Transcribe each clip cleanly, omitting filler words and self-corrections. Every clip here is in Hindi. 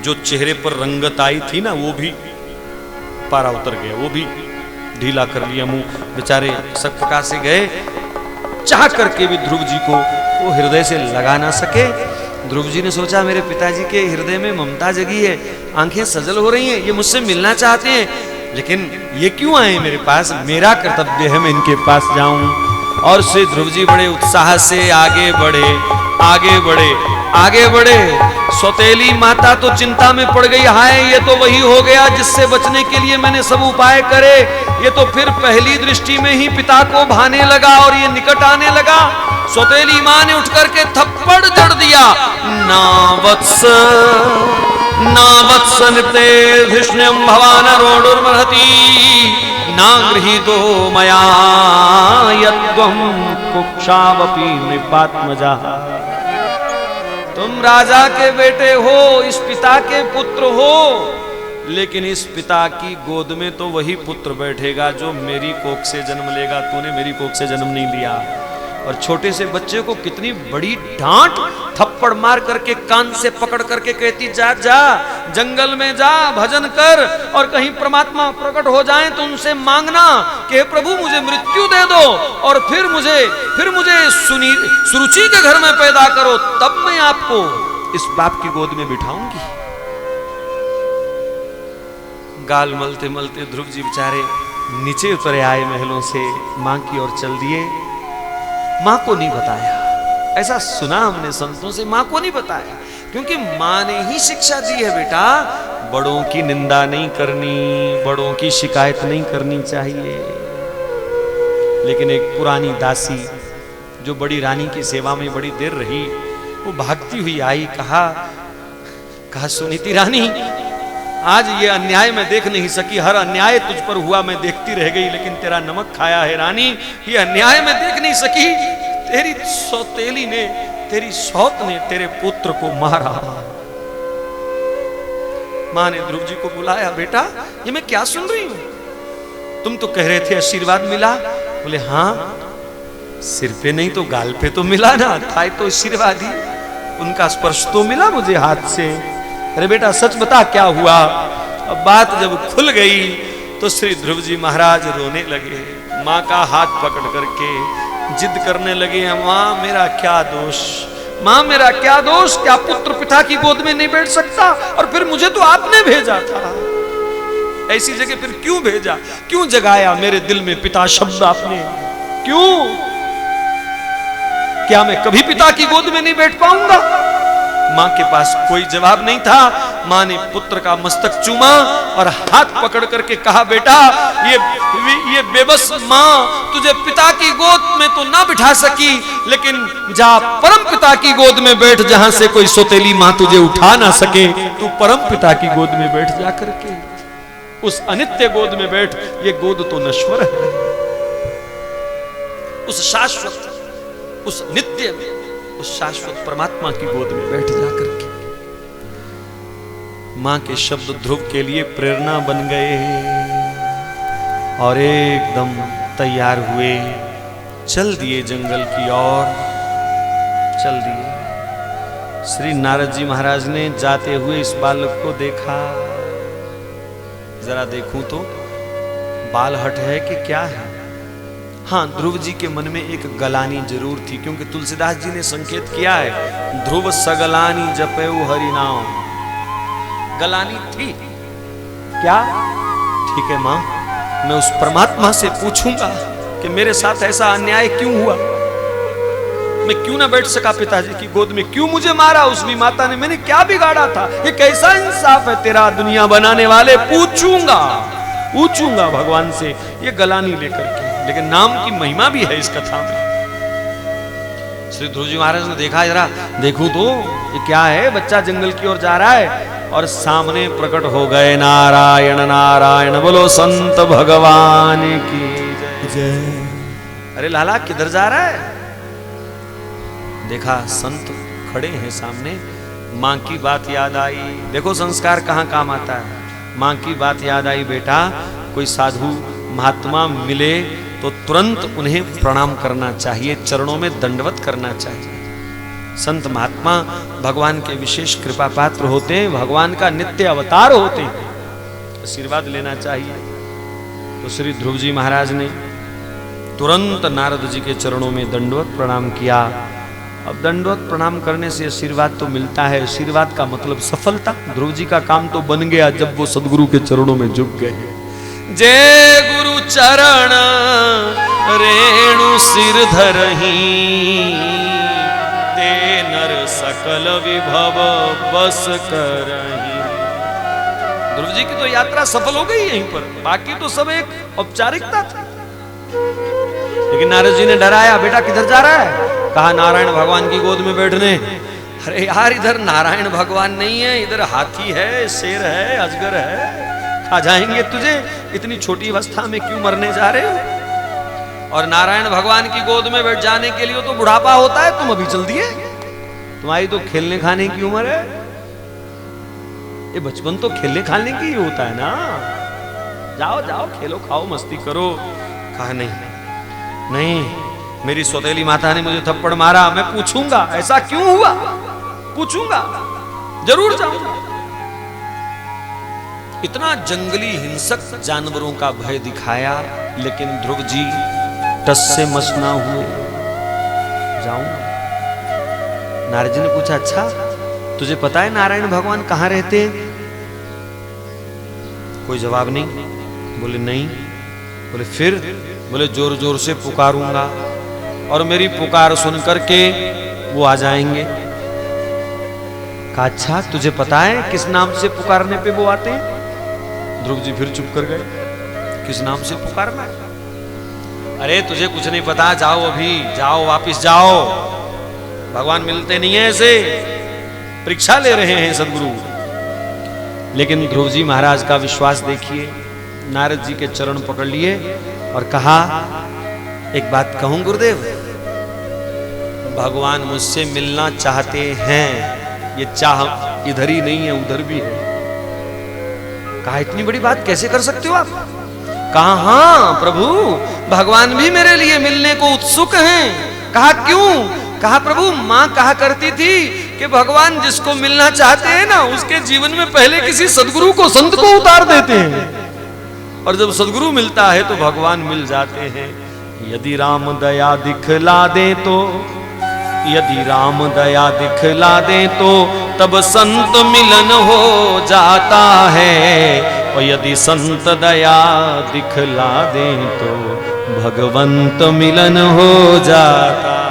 जो चेहरे पर रंगत आई थी ना, वो भी पारा उतर गया, वो भी ढीला कर लिया। मुंह बेचारे शक्तिका से गए, चाह करके भी ध्रुव जी को वो हृदय से लगा ना सके। ध्रुव जी ने सोचा मेरे पिताजी के हृदय में ममता जगी है, आंखें सजल हो रही हैं, ये मुझसे मिलना चाहते हैं, लेकिन ये क्यों आए मेरे पास, मेरा कर्तव्य है मैं इनके पास जाऊं। और श्री ध्रुव जी बड़े उत्साह से आगे बढ़े, आगे बढ़े, आगे बढ़े। सौतेली माता तो चिंता में पड़ गई, हाय ये तो वही हो गया जिससे बचने के लिए मैंने सब उपाय करे, ये तो फिर पहली दृष्टि में ही पिता को भाने लगा और ये निकट आने लगा। सौतेली मां ने उठ करके थप्पड़ जड़ दिया, ना वत्स ना वत्स नृते धृष्ण्यं भवान रोडुर्महति ना गृहीतो मया यद्वं कुक्षावपि नृपात्मजा। तुम राजा के बेटे हो, इस पिता के पुत्र हो, लेकिन इस पिता की गोद में तो वही पुत्र बैठेगा जो मेरी कोख से जन्म लेगा, तूने मेरी कोख से जन्म नहीं लिया। और छोटे से बच्चे को कितनी बड़ी डांट, थप्पड़ मार करके कान से पकड़ करके कहती जा जा जंगल में जा, भजन कर, और कहीं परमात्मा प्रकट हो जाएं तो उनसे मांगना कि प्रभु मुझे मृत्यु दे दो और फिर मुझे सुरुचि के घर में पैदा करो, तब मैं आपको इस बाप की गोद में बिठाऊंगी। गाल मलते मलते ध्रुव जी बेचारे नीचे उतरे आए महलों से, मां की ओर चल दिए। मां को नहीं बताया, ऐसा सुना हमने संतों से, मां को नहीं बताया, क्योंकि मां ने ही शिक्षा दी है बेटा, बड़ों की निंदा नहीं करनी, बड़ों की शिकायत नहीं करनी चाहिए। लेकिन एक पुरानी दासी जो बड़ी रानी की सेवा में बड़ी देर रही, वो भागती हुई आई, कहा सुनीति रानी, आज ये अन्याय मैं देख नहीं सकी, हर अन्याय तुझ पर हुआ मैं देखती रह गई, लेकिन तेरा नमक खाया है रानी, ये अन्याय मैं देख नहीं सकी। तेरी सौतेली ने, तेरी सौत ने तेरे पुत्र को मारा। मां ने ध्रुव जी को बुलाया, बेटा ये मैं क्या सुन रही हूं, तुम तो कह रहे थे आशीर्वाद मिला। बोले हाँ, सिर पे नहीं तो गाल पे तो मिला ना, था तो आशीर्वाद ही, उनका स्पर्श तो मिला मुझे हाथ से। अरे बेटा सच बता क्या हुआ। अब बात जब खुल गई तो श्री ध्रुव जी महाराज रोने लगे, माँ का हाथ पकड़ करके जिद करने लगे, माँ मेरा क्या दोष, माँ मेरा क्या दोष, क्या पुत्र पिता की गोद में नहीं बैठ सकता, और फिर मुझे तो आपने भेजा था, ऐसी जगह फिर क्यों भेजा, क्यों जगाया मेरे दिल में पिता शब्द आपने, क्यों, क्या मैं कभी पिता की गोद में नहीं बैठ पाऊंगा। मां के पास कोई जवाब नहीं था। मां ने पुत्र का मस्तक चूमा और हाथ पकड़ करके कहा, बेटा ये बेबस मां तुझे पिता की गोद में तो ना बिठा सकी, लेकिन जा परम पिता की गोद में बैठ, जहां से कोई सौतेली मां तुझे उठा ना सके। तू परम पिता की गोद में बैठ जा करके, उस अनित्य गोद में बैठ, ये गोद तो नश्वर है, उस शाश्वत, उस नित्य, उस शाश्वत परमात्मा की गोद में बैठ जा करके। मां के शब्द ध्रुव के लिए प्रेरणा बन गए और एकदम तैयार हुए, चल दिए जंगल की ओर, चल दिए। श्री नारद जी महाराज ने जाते हुए इस बालक को देखा, जरा देखूं तो बाल हट है कि क्या है। हाँ, ध्रुव जी के मन में एक गलानी जरूर थी, क्योंकि तुलसीदास जी ने संकेत किया है, ध्रुव सगलानी जपेऊ हरि नाम, गलानी थी क्या। ठीक है मां, मैं उस परमात्मा से पूछूंगा कि मेरे साथ ऐसा अन्याय क्यों हुआ, मैं क्यों ना बैठ सका पिताजी की गोद में, क्यों मुझे मारा उस भी माता ने, मैंने क्या बिगाड़ा था, ये कैसा इंसाफ है तेरा दुनिया बनाने वाले। पूछूंगा भगवान से ये गलानी लेकर के। लेकिन नाम की महिमा भी है इस कथा में। श्री ध्रुव जी महाराज ने देखा, जरा देखूं तो ये क्या है, बच्चा जंगल की ओर जा रहा है और सामने प्रकट हो गए नारायण नारायण, बोलो संत भगवान की जय। अरे लाला किधर जा रहा है। देखा संत खड़े हैं सामने, मां की बात याद आई। देखो संस्कार कहाँ काम आता है। मां की बात याद आई, बेटा कोई साधु महात्मा मिले तो तुरंत उन्हें प्रणाम करना चाहिए, चरणों में दंडवत करना चाहिए। संत महात्मा भगवान के विशेष कृपा पात्र होते हैं, भगवान का नित्य अवतार होते हैं, आशीर्वाद लेना चाहिए। तो श्री ध्रुव जी महाराज ने तुरंत नारद जी के चरणों में दंडवत प्रणाम किया। अब दंडवत प्रणाम करने से आशीर्वाद तो मिलता है, आशीर्वाद का मतलब सफलता। ध्रुव जी का काम तो बन गया जब वो सदगुरु के चरणों में झुक गए। जय गुरु चरण रेणु सिर धरही, ते नर सकल विभव बस करही। ध्रुव जी की तो यात्रा सफल हो गई यहीं पर, बाकी तो सब एक औपचारिकता थी। लेकिन नारद जी ने डराया, बेटा किधर जा रहा है? कहा नारायण भगवान की गोद में बैठने। अरे यार, इधर नारायण भगवान नहीं है, इधर हाथी है, शेर है, अजगर है, खा जाएंगे तुझे। इतनी छोटी अवस्था में क्यों मरने जा रहे हो? और नारायण भगवान की गोद में बैठ जाने के लिए तो बुढ़ापा होता है, तुम अभी चल दिए। तुम्हारी तो खेलने खाने की उम्र है, ये बचपन तो खेलने खाने की ही होता है ना। जाओ जाओ, खेलो खाओ मस्ती करो। कहा नहीं नहीं, मेरी सौतेली माता ने मुझे थप्पड़ मारा, मैं पूछूंगा ऐसा क्यों हुआ, पूछूंगा, जरूर जाऊंगा। इतना जंगली हिंसक जानवरों का भय दिखाया, लेकिन ध्रुव जी टस से मस ना हुए। जाऊंगा। नारद जी ने पूछा, अच्छा तुझे पता है नारायण भगवान कहां रहते हैं? कोई जवाब नहीं। बोले नहीं। बोले फिर? बोले जोर जोर से पुकारूंगा और मेरी पुकार सुन करके वो आ जाएंगे। कहा अच्छा तुझे पता है किस नाम से पुकारने पे वो आते हैं? ध्रुव जी फिर चुप कर गए। किस नाम से पुकारना है? अरे तुझे कुछ नहीं पता, जाओ अभी, जाओ वापिस जाओ, भगवान मिलते नहीं है, ऐसे परीक्षा ले रहे हैं सदगुरु। लेकिन ध्रुव जी महाराज का विश्वास देखिए, नारद जी के चरण पकड़ लिए और कहा, एक बात कहूं गुरुदेव, भगवान मुझसे मिलना चाहते हैं, ये चाह इधर ही नहीं है उधर भी है। कहा इतनी बड़ी बात कैसे कर सकते हो आप? कहा हाँ प्रभु, भगवान भी मेरे लिए मिलने को उत्सुक हैं। कहा क्यों? कहा प्रभु, माँ कहा करती थी कि भगवान जिसको मिलना चाहते हैं ना, उसके जीवन में पहले किसी सदगुरु को, संत को उतार देते हैं, और जब सदगुरु मिलता है तो भगवान मिल जाते हैं। यदि राम दया दिखला दे तो, यदि राम दया दिखला दे तो तब संत मिलन हो जाता है, और यदि संत दया दिखला दे तो भगवंत मिलन हो जाता है।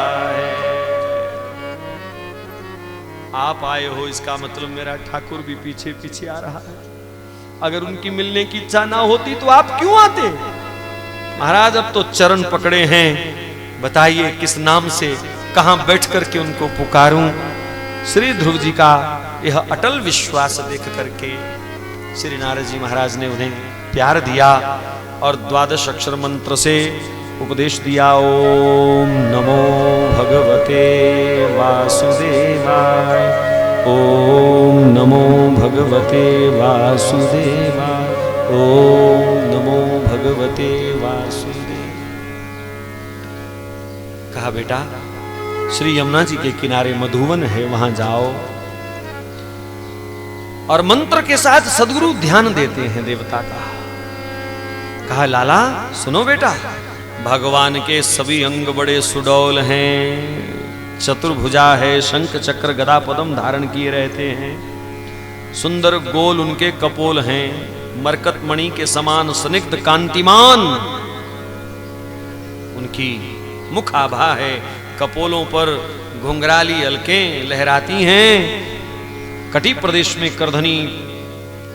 आप आए हो इसका मतलब मेरा ठाकुर भी पीछे पीछे आ रहा है। अगर उनकी मिलने की इच्छा ना होती तो आप क्यों आते? महाराज अब तो चरण पकड़े हैं, बताइए किस नाम से, कहां बैठ करके उनको पुकारूं? श्री ध्रुव जी का यह अटल विश्वास देख करके श्री नारद जी महाराज ने उन्हें प्यार दिया और 12 अक्षर मंत्र से उपदेश दिया। ओम नमो भगवते वासुदेवाय, ओम नमो भगवते वासुदेवाय, ओम नमो भगवते वासुदेव। कहा बेटा श्री यमुना जी के किनारे मधुवन है, वहां जाओ। और मंत्र के साथ सदगुरु ध्यान देते हैं देवता का। कहा लाला सुनो बेटा, भगवान के सभी अंग बड़े सुडौल हैं, चतुर्भुजा है, शंख चक्र गदा पद्म धारण किए रहते हैं, सुंदर गोल उनके कपोल हैं, मरकत मणि के समान स्निग्ध कांतिमान उनकी मुख आभा है, कपोलों पर घुंघराली अलकें लहराती हैं, कटी प्रदेश में करधनी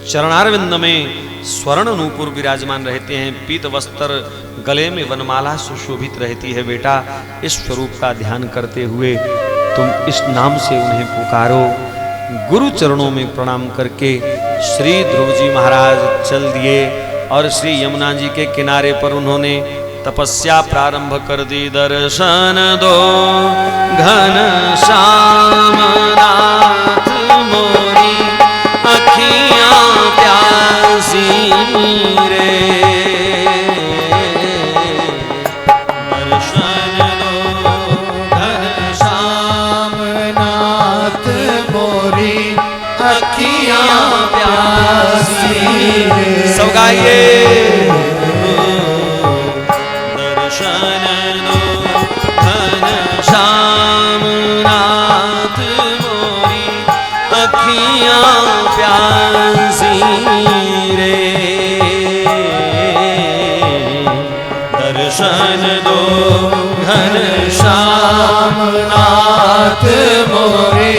चरणारविंद में स्वर्ण नूपुर विराजमान रहते हैं, पीत वस्त्र गले में वनमाला सुशोभित रहती है। बेटा इस स्वरूप का ध्यान करते हुए तुम इस नाम से उन्हें पुकारो। गुरु चरणों में प्रणाम करके श्री ध्रुव जी महाराज चल दिए और श्री यमुना जी के किनारे पर उन्होंने तपस्या प्रारंभ कर दी। दर्शन दो घन श्याम नाथ मोरी अखियां प्यासी रे, दर्शन दो घन श्याम गाइए। दर्शन दो घनश्याम नाथ मोरी अखियां प्यासी रे। दर्शन दो घनश्याम नाथ मोरे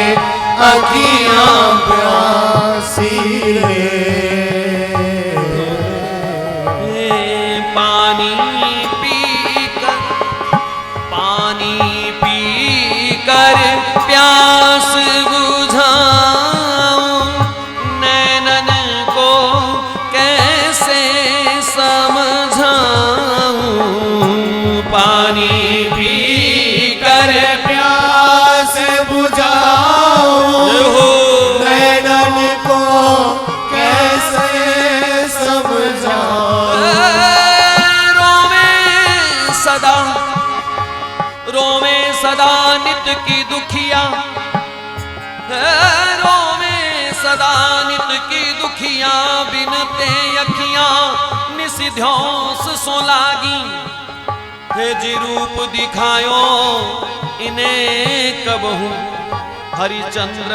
अखियां प्यासी रे। पानी पी कर प्यास बुझाऊं, नैनन को कैसे समझाऊं। पानी पी कर प्यास बुझाऊं, नैनन को कैसे समझाऊं। रोवे सदा नित की दुखिया, रोवे सदा नित की दुखिया। बिनते अखियां निसिध्योंस सो लागी, हे जी रूप दिखायो इन्हें कबहू। हरिचंद्र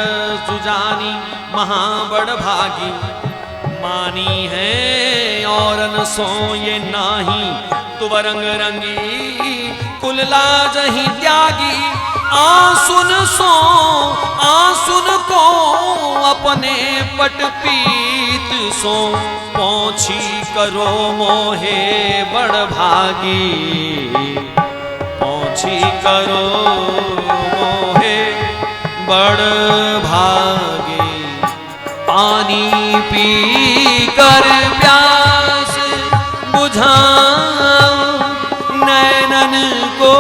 सुजानी महाबड़ भागी, मानी है और न सो ये नाही। तुवरंग रंगी कुल लाजहि त्यागी, आंसुन सो आंसुन को अपने पट पीत सो। पहुंची करो मोहे बड़ भागी, पहुंची करो मोहे बड़ भागी। पानी पी कर प्यास बुझाऊं, नैनन को